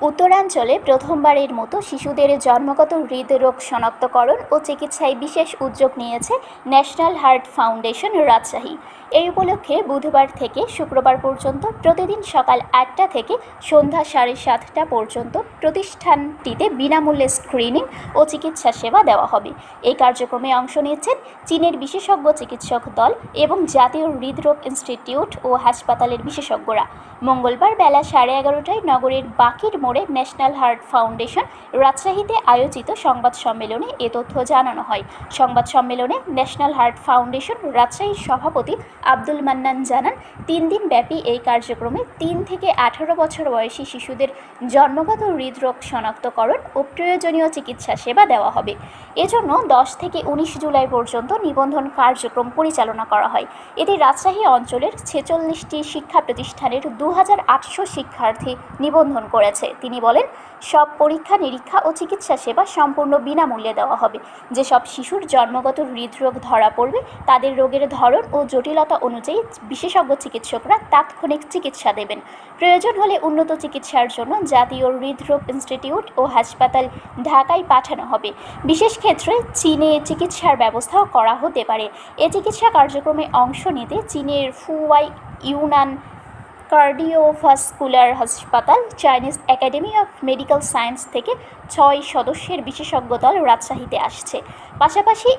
উত্তরাঞ্চলে প্রথমবারের মতো শিশুদের জন্মগত হৃদরোগ শনাক্তকরণ ও চিকিৎসায় বিশেষ উদ্যোগ নিয়েছে ন্যাশনাল হার্ট ফাউন্ডেশন রাজশাহী। এই উপলক্ষে বুধবার থেকে শুক্রবার পর্যন্ত প্রতিদিন সকাল ৮টা থেকে সন্ধ্যা ৭:৩০ পর্যন্ত প্রতিষ্ঠানটিতে বিনামূল্যে স্ক্রিনিং ও চিকিৎসা সেবা দেওয়া হবে। এই কার্যক্রমে অংশ নিচ্ছেন চীনের বিশেষজ্ঞ চিকিৎসক দল এবং জাতীয় হৃদরোগ ইনস্টিটিউট ও হাসপাতালের বিশেষজ্ঞরা। মঙ্গলবার বেলা 11:30টায় নগরের বাকির মোড়ে ন্যাশনাল হার্ট ফাউন্ডেশন রাজশাহীতে আয়োজিত সংবাদ সম্মেলনে এ তথ্য জানানো হয়। সংবাদ সম্মেলনে ন্যাশনাল হার্ট ফাউন্ডেশন রাজশাহীর সভাপতি আব্দুল মান্নান জানান, 3 দিনব্যাপী এই কার্যক্রমে 3 থেকে 18 বছর বয়সী শিশুদের জন্মগত হৃদরোগ শনাক্তকরণ ও প্রয়োজনীয় চিকিৎসা সেবা দেওয়া হবে। এজন্য 10 থেকে 19 জুলাই পর্যন্ত নিবন্ধন কার্যক্রম পরিচালনা করা হয়। এতে রাজশাহী অঞ্চলের 46টি শিক্ষা প্রতিষ্ঠানের 2800 শিক্ষার্থী নিবন্ধন করেছে। তিনি বলেন, সব পরীক্ষা নিরীক্ষা ও চিকিৎসা সেবা সম্পূর্ণ বিনামূল্যে দেওয়া হবে। যেসব শিশুর জন্মগত হৃদরোগ ধরা পড়বে তাদের রোগের ধরন ও জটিলতা অনুযায়ী বিশেষজ্ঞ চিকিৎসকরা তাৎক্ষণিক চিকিৎসা দেবেন। প্রয়োজন হলে উন্নত চিকিৎসার জন্য জাতীয় হৃদরোগ ইনস্টিটিউট ও হাসপাতাল ঢাকায় পাঠানো হবে। বিশেষ ক্ষেত্রে চীনে চিকিৎসার ব্যবস্থাও করা হতে পারে। এ চিকিৎসা কার্যক্রমে অংশ নিতে চীনের ফুয়াই ইউনান কার্ডিওভাস্কুলার হাসপাতাল, Chinese academy of medical science থেকে 6 সদস্যের বিশেষজ্ঞ দল রাজশাহীতে আসছে। পাশাপাশি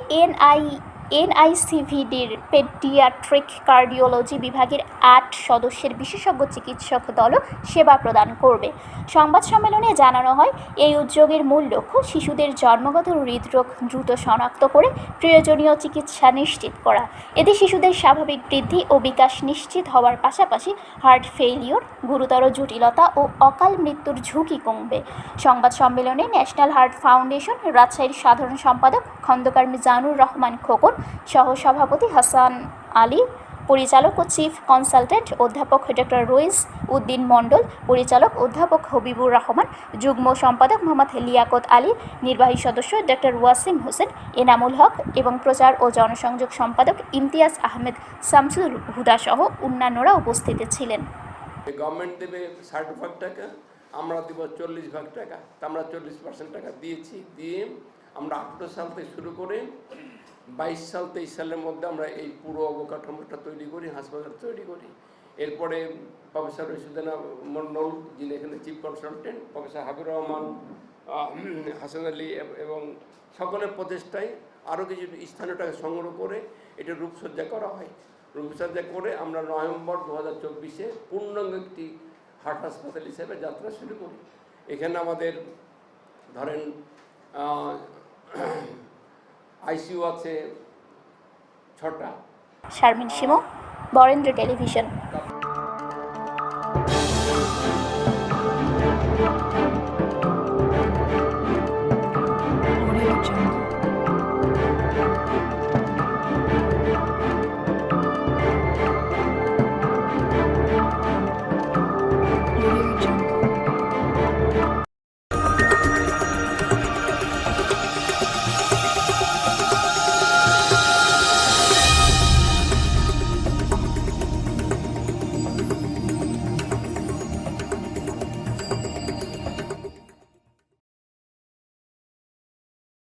এনআইসিভিডির পেডিয়াট্রিক কার্ডিওলজি বিভাগের 8 সদস্যের বিশেষজ্ঞ চিকিৎসক দলও সেবা প্রদান করবে। সংবাদ সম্মেলনে জানানো হয়, এই উদ্যোগের মূল লক্ষ্য শিশুদের জন্মগত হৃদরোগ দ্রুত শনাক্ত করে প্রয়োজনীয় চিকিৎসা নিশ্চিত করা। এতে শিশুদের স্বাভাবিক বৃদ্ধি ও বিকাশ নিশ্চিত হওয়ার পাশাপাশি হার্ট ফেইলিওর, গুরুতর জটিলতা ও অকাল মৃত্যুর ঝুঁকি কমবে। সংবাদ সম্মেলনে ন্যাশনাল হার্ট ফাউন্ডেশন রাজশাহীর সাধারণ সম্পাদক খন্দকার মিজানুর রহমান খোকন, সহসভাপতি হাসান আলী, পরিচালক ও চিফ কনসালটেন্ট অধ্যাপক ডক্টর রইস উদ্দিন মণ্ডল, পরিচালক অধ্যাপক হবিবুর রহমান, যুগ্ম সম্পাদক মোহাম্মদ লিয়াকত আলী, নির্বাহী সদস্য ডক্টর ওয়াসিম হোসেন, এনামুল হক এবং প্রচার ও জনসংযোগ সম্পাদক ইমতিয়াজ আহমেদ শামসুল হুদা সহ অন্যান্যরা উপস্থিত ছিলেন। গভর্নমেন্ট দেবে 60 ভাগ টাকা, আমরা দেব 40 ভাগ টাকা। তা আমরা 40% টাকা দিয়েছি। দিয়ে আমরা 18 সাল থেকে শুরু করে 22 সাল 23 সালের মধ্যে আমরা এই পুরো অবকাঠামোটা তৈরি করি, হাসপাতাল তৈরি করি। এরপরে প্রফেসর রশিদানা মন্ডল, যিনি এখানে chief consultant, professor Habibur Rahman, Hasan Ali এবং সকলের প্রচেষ্টায় আরও কিছু স্থানীয় টাকা সংগ্রহ করে এটা রূপসজ্জা করা হয়। রূপসজ্জা করে আমরা নভেম্বর 2024-এ পূর্ণাঙ্গ একটি হার্ট হাসপাতাল হিসেবে যাত্রা শুরু করি। এখানে আমাদের ধরেন আইসিইউ আছে 6টা। শারমিন শিমু, বরেন্দ্র টেলিভিশন।